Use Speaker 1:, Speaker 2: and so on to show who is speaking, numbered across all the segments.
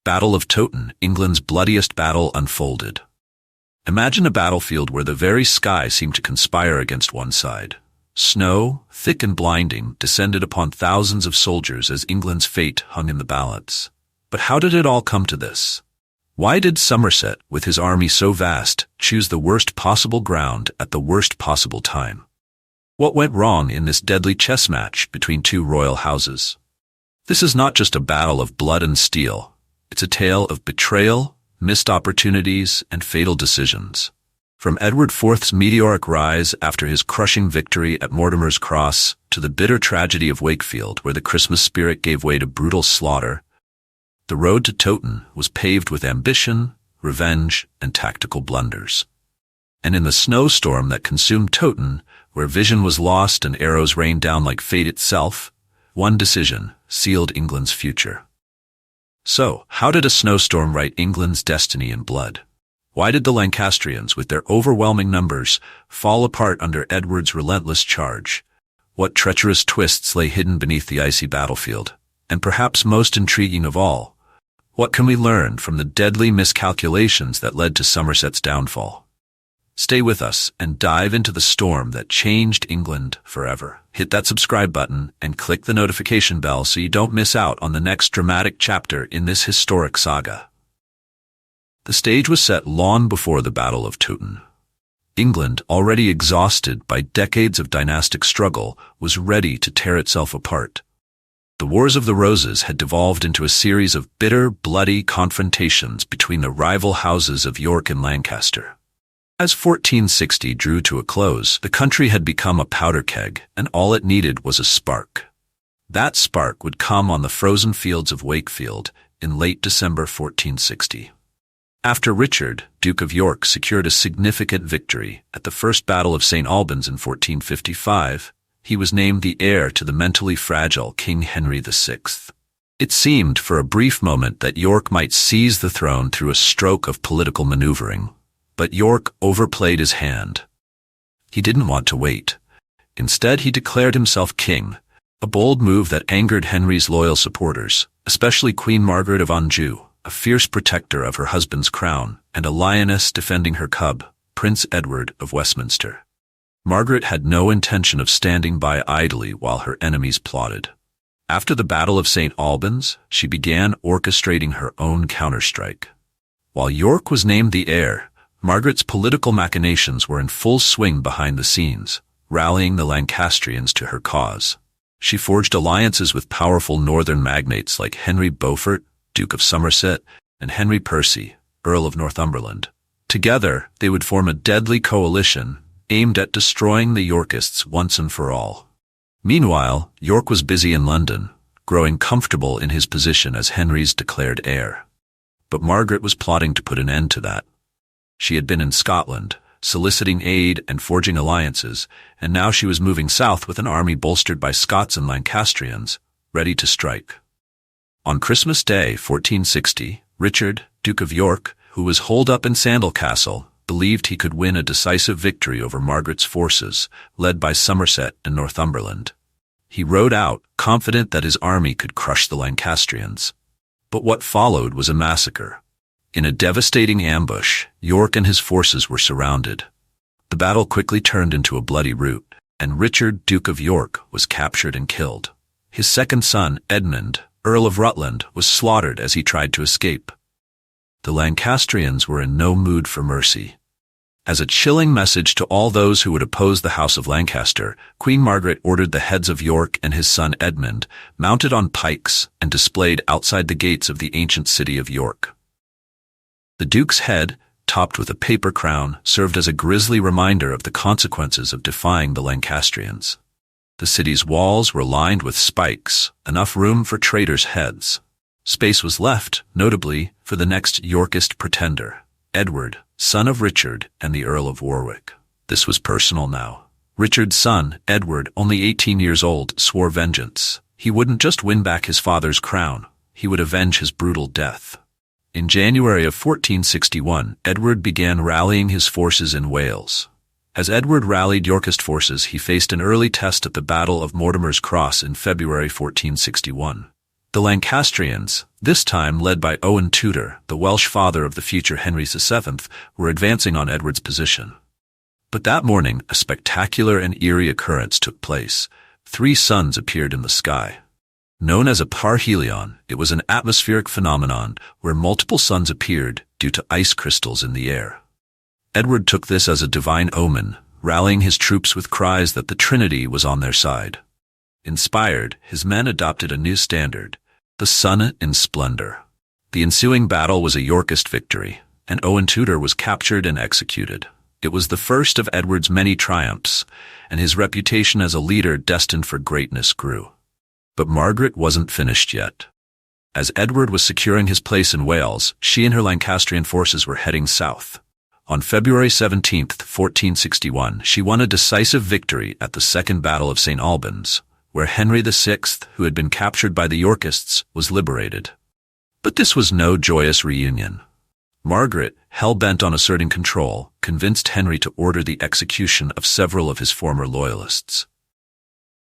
Speaker 1: Battle of Towton, England's bloodiest battle, unfolded. Imagine a battlefield where the very sky seemed to conspire against one side. Snow, thick and blinding, descended upon thousands of soldiers as England's fate hung in the balance. But how did it all come to this? Why did Somerset, with his army so vast, choose the worst possible ground at the worst possible time? What went wrong in this deadly chess match between two royal houses? This is not just a battle of blood and steel. It's a tale of betrayal, missed opportunities, and fatal decisions. From Edward IV's meteoric rise after his crushing victory at Mortimer's Cross to the bitter tragedy of Wakefield, where the Christmas spirit gave way to brutal slaughter, the road to Towton was paved with ambition, revenge, and tactical blunders. And in the snowstorm that consumed Towton, where vision was lost and arrows rained down like fate itself, one decision sealed England's future. So, how did a snowstorm write England's destiny in blood? Why did the Lancastrians, with their overwhelming numbers, fall apart under Edward's relentless charge? What treacherous twists lay hidden beneath the icy battlefield? And perhaps most intriguing of all, what can we learn from the deadly miscalculations that led to Somerset's downfall? Stay with us and dive into the storm that changed England forever. Hit that subscribe button and click the notification bell so you don't miss out on the next dramatic chapter in this historic saga. The stage was set long before the Battle of Towton. England, already exhausted by decades of dynastic struggle, was ready to tear itself apart. The Wars of the Roses had devolved into a series of bitter, bloody confrontations between the rival houses of York and Lancaster. As 1460 drew to a close, the country had become a powder keg, and all it needed was a spark. That spark would come on the frozen fields of Wakefield in late December 1460. After Richard, Duke of York, secured a significant victory at the First Battle of St. Albans in 1455, he was named the heir to the mentally fragile King Henry VI. It seemed for a brief moment that York might seize the throne through a stroke of political maneuvering. But York overplayed his hand. He didn't want to wait. Instead, he declared himself king, a bold move that angered Henry's loyal supporters, especially Queen Margaret of Anjou, a fierce protector of her husband's crown, and a lioness defending her cub, Prince Edward of Westminster. Margaret had no intention of standing by idly while her enemies plotted. After the Battle of St. Albans, she began orchestrating her own counterstrike. While York was named the heir, Margaret's political machinations were in full swing behind the scenes, rallying the Lancastrians to her cause. She forged alliances with powerful northern magnates like Henry Beaufort, Duke of Somerset, and Henry Percy, Earl of Northumberland. Together, they would form a deadly coalition aimed at destroying the Yorkists once and for all. Meanwhile, York was busy in London, growing comfortable in his position as Henry's declared heir. But Margaret was plotting to put an end to that. She had been in Scotland, soliciting aid and forging alliances, and now she was moving south with an army bolstered by Scots and Lancastrians, ready to strike. On Christmas Day, 1460, Richard, Duke of York, who was holed up in Sandal Castle, believed he could win a decisive victory over Margaret's forces, led by Somerset and Northumberland. He rode out, confident that his army could crush the Lancastrians. But what followed was a massacre. In a devastating ambush, York and his forces were surrounded. The battle quickly turned into a bloody rout, and Richard, Duke of York, was captured and killed. His second son, Edmund, Earl of Rutland, was slaughtered as he tried to escape. The Lancastrians were in no mood for mercy. As a chilling message to all those who would oppose the House of Lancaster, Queen Margaret ordered the heads of York and his son Edmund mounted on pikes and displayed outside the gates of the ancient city of York. The Duke's head, topped with a paper crown, served as a grisly reminder of the consequences of defying the Lancastrians. The city's walls were lined with spikes, enough room for traitors' heads. Space was left, notably, for the next Yorkist pretender, Edward, son of Richard and the Earl of Warwick. This was personal now. Richard's son, Edward, only 18 years old, swore vengeance. He wouldn't just win back his father's crown, he would avenge his brutal death. In January of 1461, Edward began rallying his forces in Wales. As Edward rallied Yorkist forces, he faced an early test at the Battle of Mortimer's Cross in February 1461. The Lancastrians, this time led by Owen Tudor, the Welsh father of the future Henry VII, were advancing on Edward's position. But that morning, a spectacular and eerie occurrence took place. 3 suns appeared in the sky. Known as a parhelion, it was an atmospheric phenomenon where multiple suns appeared due to ice crystals in the air. Edward took this as a divine omen, rallying his troops with cries that the Trinity was on their side. Inspired, his men adopted a new standard, the sun in splendor. The ensuing battle was a Yorkist victory, and Owen Tudor was captured and executed. It was the first of Edward's many triumphs, and his reputation as a leader destined for greatness grew. But Margaret wasn't finished yet. As Edward was securing his place in Wales, she and her Lancastrian forces were heading south. On February 17, 1461, she won a decisive victory at the Second Battle of St. Albans, where Henry VI, who had been captured by the Yorkists, was liberated. But this was no joyous reunion. Margaret, hell-bent on asserting control, convinced Henry to order the execution of several of his former loyalists.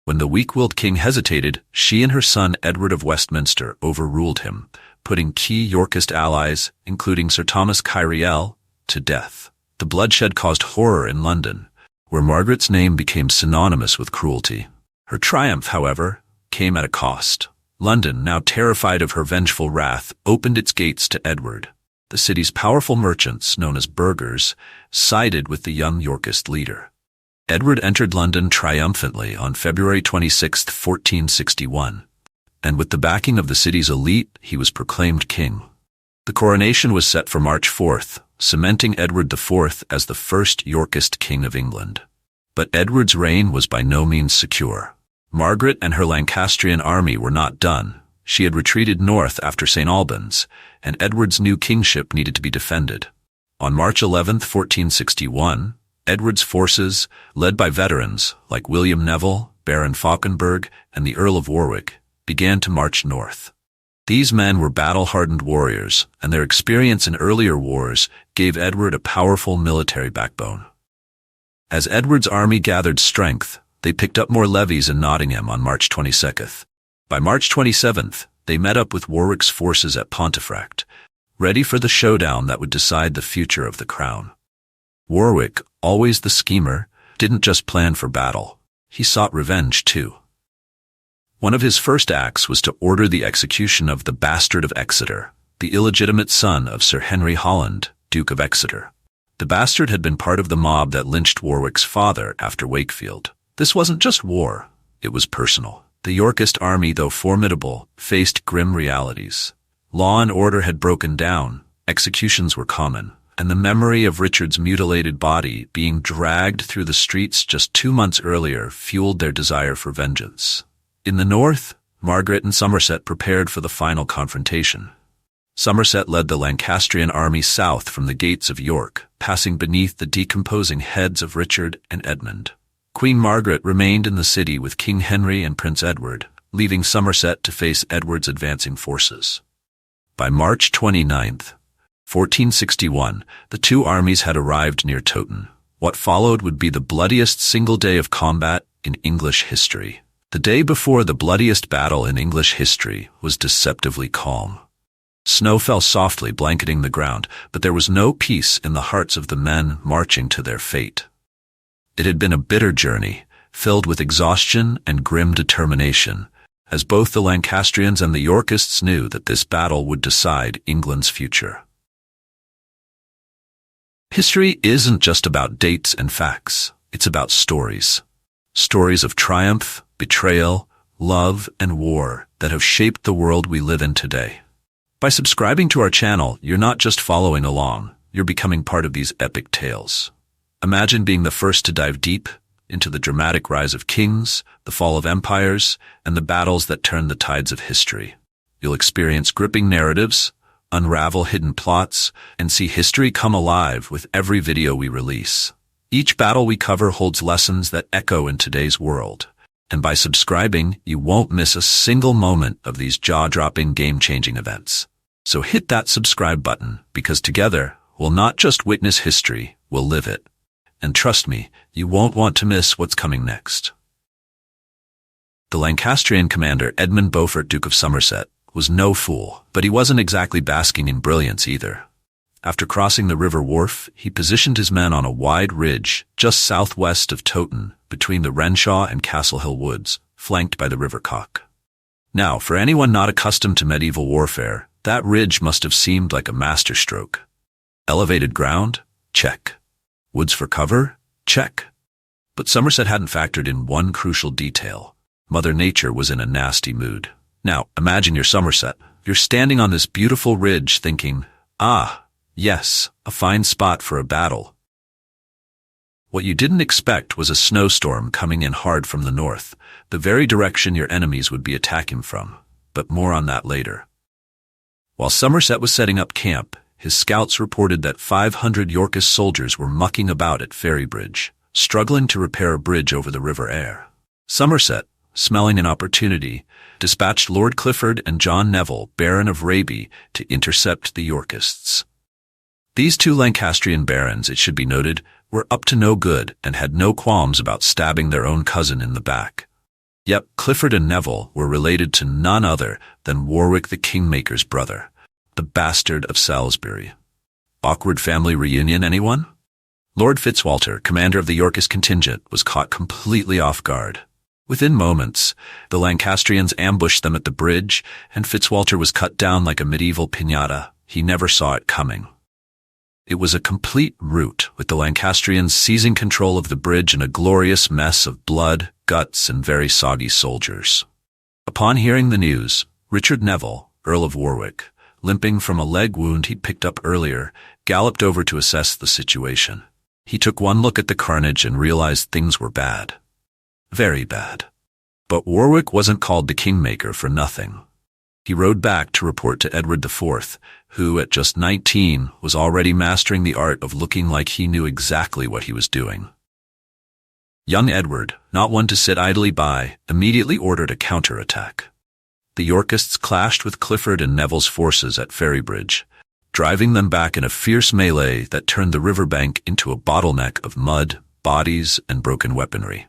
Speaker 1: When the weak-willed king hesitated, she and her son Edward of Westminster overruled him, putting key Yorkist allies, including Sir Thomas Kyriel, to death. The bloodshed caused horror in London, where Margaret's name became synonymous with cruelty. Her triumph, however, came at a cost. London, now terrified of her vengeful wrath, opened its gates to Edward. The city's powerful merchants, known as burghers, sided with the young Yorkist leader. Edward entered London triumphantly on February 26, 1461, and with the backing of the city's elite, he was proclaimed king. The coronation was set for March 4th, cementing Edward IV as the first Yorkist king of England. But Edward's reign was by no means secure. Margaret and her Lancastrian army were not done. She had retreated north after St. Albans, and Edward's new kingship needed to be defended. On March 11, 1461, Edward's forces, led by veterans like William Neville, Baron Fauconberg, and the Earl of Warwick, began to march north. These men were battle-hardened warriors, and their experience in earlier wars gave Edward a powerful military backbone. As Edward's army gathered strength, they picked up more levies in Nottingham on March 22nd. By March 27th, they met up with Warwick's forces at Pontefract, ready for the showdown that would decide the future of the crown. Warwick, always the schemer, didn't just plan for battle. He sought revenge, too. One of his first acts was to order the execution of the Bastard of Exeter, the illegitimate son of Sir Henry Holland, Duke of Exeter. The bastard had been part of the mob that lynched Warwick's father after Wakefield. This wasn't just war, it was personal. The Yorkist army, though formidable, faced grim realities. Law and order had broken down, executions were common, and the memory of Richard's mutilated body being dragged through the streets just 2 months earlier fueled their desire for vengeance. In the north, Margaret and Somerset prepared for the final confrontation. Somerset led the Lancastrian army south from the gates of York, passing beneath the decomposing heads of Richard and Edmund. Queen Margaret remained in the city with King Henry and Prince Edward, leaving Somerset to face Edward's advancing forces. By March 29th, 1461, the two armies had arrived near Towton. What followed would be the bloodiest single day of combat in English history. The day before the bloodiest battle in English history was deceptively calm. Snow fell softly, blanketing the ground, but there was no peace in the hearts of the men marching to their fate. It had been a bitter journey, filled with exhaustion and grim determination, as both the Lancastrians and the Yorkists knew that this battle would decide England's future. History isn't just about dates and facts, it's about stories. Stories of triumph, betrayal, love, and war that have shaped the world we live in today. By subscribing to our channel, you're not just following along, you're becoming part of these epic tales. Imagine being the first to dive deep into the dramatic rise of kings, the fall of empires, and the battles that turn the tides of history. You'll experience gripping narratives, unravel hidden plots, and see history come alive with every video we release. Each battle we cover holds lessons that echo in today's world. And by subscribing, you won't miss a single moment of these jaw-dropping, game-changing events. So hit that subscribe button, because together, we'll not just witness history, we'll live it. And trust me, you won't want to miss what's coming next. The Lancastrian commander Edmund Beaufort, Duke of Somerset, was no fool, but he wasn't exactly basking in brilliance either. After crossing the river wharf, he positioned his men on a wide ridge just southwest of Towton, between the Renshaw and Castle Hill woods, flanked by the River Cock. Now, for anyone not accustomed to medieval warfare, that ridge must have seemed like a masterstroke. Elevated ground? Check. Woods for cover? Check. But Somerset hadn't factored in one crucial detail. Mother Nature was in a nasty mood. Now, imagine you're Somerset. You're standing on this beautiful ridge thinking, yes, a fine spot for a battle. What you didn't expect was a snowstorm coming in hard from the north, the very direction your enemies would be attacking from, but more on that later. While Somerset was setting up camp, his scouts reported that 500 Yorkist soldiers were mucking about at Ferrybridge, struggling to repair a bridge over the River Aire. Somerset, smelling an opportunity, dispatched Lord Clifford and John Neville, Baron of Raby, to intercept the Yorkists. These two Lancastrian barons, it should be noted, were up to no good and had no qualms about stabbing their own cousin in the back. Yep, Clifford and Neville were related to none other than Warwick the Kingmaker's brother, the bastard of Salisbury. Awkward family reunion, anyone? Lord Fitzwalter, commander of the Yorkist contingent, was caught completely off guard. Within moments, the Lancastrians ambushed them at the bridge, and Fitzwalter was cut down like a medieval piñata. He never saw it coming. It was a complete rout, with the Lancastrians seizing control of the bridge in a glorious mess of blood, guts, and very soggy soldiers. Upon hearing the news, Richard Neville, Earl of Warwick, limping from a leg wound he'd picked up earlier, galloped over to assess the situation. He took one look at the carnage and realized things were bad. Very bad. But Warwick wasn't called the Kingmaker for nothing. He rode back to report to Edward IV, who, at just 19, was already mastering the art of looking like he knew exactly what he was doing. Young Edward, not one to sit idly by, immediately ordered a counterattack. The Yorkists clashed with Clifford and Neville's forces at Ferrybridge, driving them back in a fierce melee that turned the riverbank into a bottleneck of mud, bodies, and broken weaponry.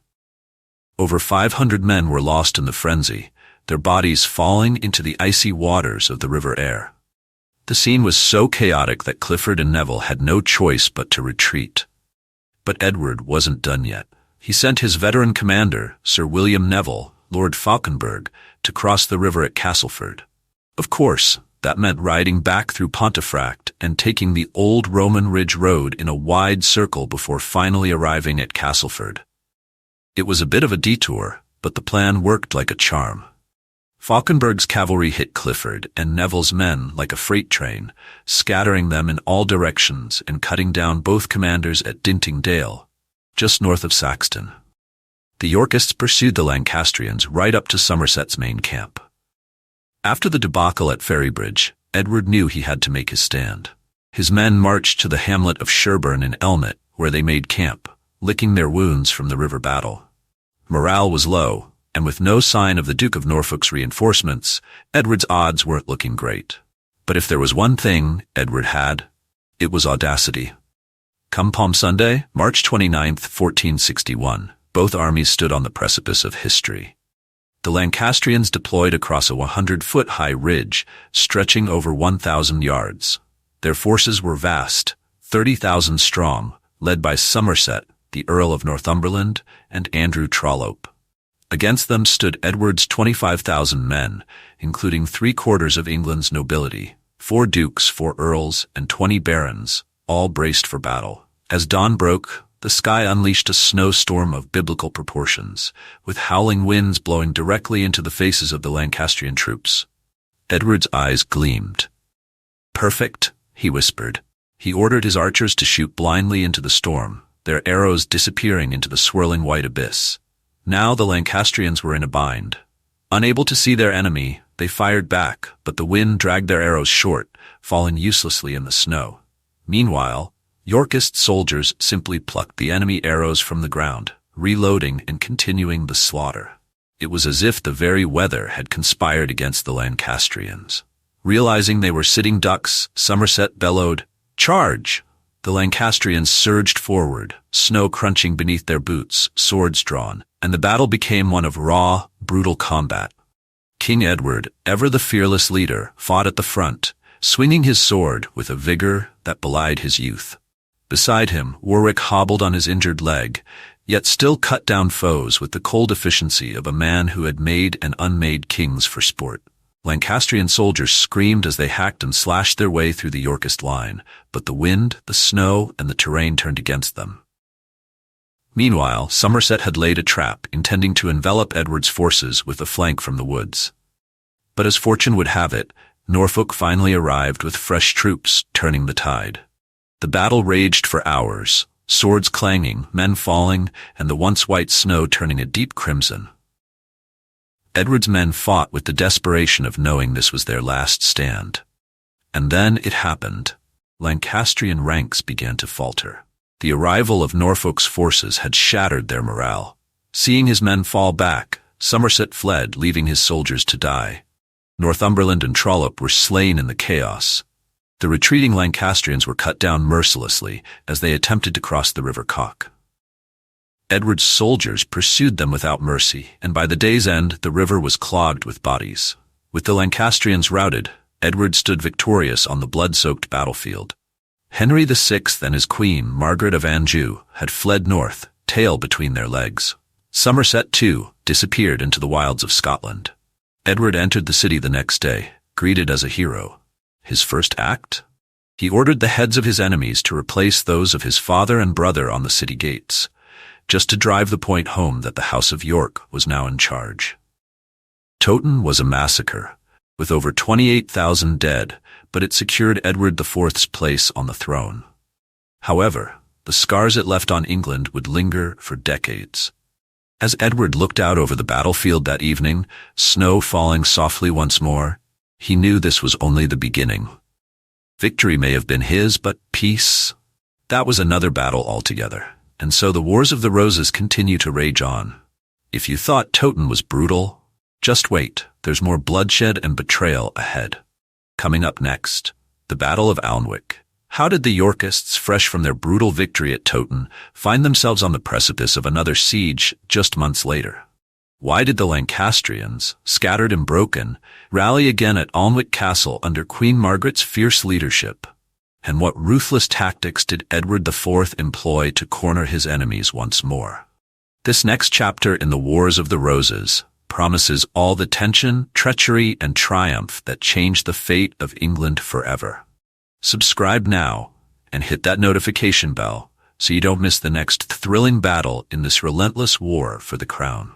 Speaker 1: Over 500 men were lost in the frenzy, their bodies falling into the icy waters of the River Aire. The scene was so chaotic that Clifford and Neville had no choice but to retreat. But Edward wasn't done yet. He sent his veteran commander, Sir William Neville, Lord Falkenberg, to cross the river at Castleford. Of course, that meant riding back through Pontefract and taking the old Roman Ridge Road in a wide circle before finally arriving at Castleford. It was a bit of a detour, but the plan worked like a charm. Falkenberg's cavalry hit Clifford and Neville's men like a freight train, scattering them in all directions and cutting down both commanders at Dinting Dale, just north of Saxton. The Yorkists pursued the Lancastrians right up to Somerset's main camp. After the debacle at Ferrybridge, Edward knew he had to make his stand. His men marched to the hamlet of Sherburn in Elmet, where they made camp, licking their wounds from the river battle. Morale was low, and with no sign of the Duke of Norfolk's reinforcements, Edward's odds weren't looking great. But if there was one thing Edward had, it was audacity. Come Palm Sunday, March 29th, 1461, both armies stood on the precipice of history. The Lancastrians deployed across a 100-foot-high ridge, stretching over 1,000 yards. Their forces were vast, 30,000 strong, led by Somerset, the Earl of Northumberland, and Andrew Trollope. Against them stood Edward's 25,000 men, including 3/4 of England's nobility, 4 dukes, 4 earls, and 20 barons, all braced for battle. As dawn broke, the sky unleashed a snowstorm of biblical proportions, with howling winds blowing directly into the faces of the Lancastrian troops. Edward's eyes gleamed. "Perfect," he whispered. He ordered his archers to shoot blindly into the storm, their arrows disappearing into the swirling white abyss. Now the Lancastrians were in a bind. Unable to see their enemy, they fired back, but the wind dragged their arrows short, falling uselessly in the snow. Meanwhile, Yorkist soldiers simply plucked the enemy arrows from the ground, reloading and continuing the slaughter. It was as if the very weather had conspired against the Lancastrians. Realizing they were sitting ducks, Somerset bellowed, "Charge!" The Lancastrians surged forward, snow crunching beneath their boots, swords drawn, and the battle became one of raw, brutal combat. King Edward, ever the fearless leader, fought at the front, swinging his sword with a vigor that belied his youth. Beside him, Warwick hobbled on his injured leg, yet still cut down foes with the cold efficiency of a man who had made and unmade kings for sport. Lancastrian soldiers screamed as they hacked and slashed their way through the Yorkist line, but the wind, the snow, and the terrain turned against them. Meanwhile, Somerset had laid a trap, intending to envelop Edward's forces with a flank from the woods. But as fortune would have it, Norfolk finally arrived with fresh troops, turning the tide. The battle raged for hours, swords clanging, men falling, and the once white snow turning a deep crimson. Edward's men fought with the desperation of knowing this was their last stand. And then it happened. Lancastrian ranks began to falter. The arrival of Norfolk's forces had shattered their morale. Seeing his men fall back, Somerset fled, leaving his soldiers to die. Northumberland and Trollope were slain in the chaos. The retreating Lancastrians were cut down mercilessly as they attempted to cross the River Cock. Edward's soldiers pursued them without mercy, and by the day's end the river was clogged with bodies. With the Lancastrians routed, Edward stood victorious on the blood-soaked battlefield. Henry VI and his queen, Margaret of Anjou, had fled north, tail between their legs. Somerset, too, disappeared into the wilds of Scotland. Edward entered the city the next day, greeted as a hero. His first act? He ordered the heads of his enemies to replace those of his father and brother on the city gates, just to drive the point home that the House of York was now in charge. Towton was a massacre, with over 28,000 dead, but it secured Edward IV's place on the throne. However, the scars it left on England would linger for decades. As Edward looked out over the battlefield that evening, snow falling softly once more, he knew this was only the beginning. Victory may have been his, but peace? That was another battle altogether. And so the Wars of the Roses continue to rage on. If you thought Towton was brutal, just wait, there's more bloodshed and betrayal ahead. Coming up next, the Battle of Alnwick. How did the Yorkists, fresh from their brutal victory at Towton, find themselves on the precipice of another siege just months later? Why did the Lancastrians, scattered and broken, rally again at Alnwick Castle under Queen Margaret's fierce leadership? And what ruthless tactics did Edward IV employ to corner his enemies once more? This next chapter in the Wars of the Roses promises all the tension, treachery, and triumph that changed the fate of England forever. Subscribe now and hit that notification bell so you don't miss the next thrilling battle in this relentless war for the crown.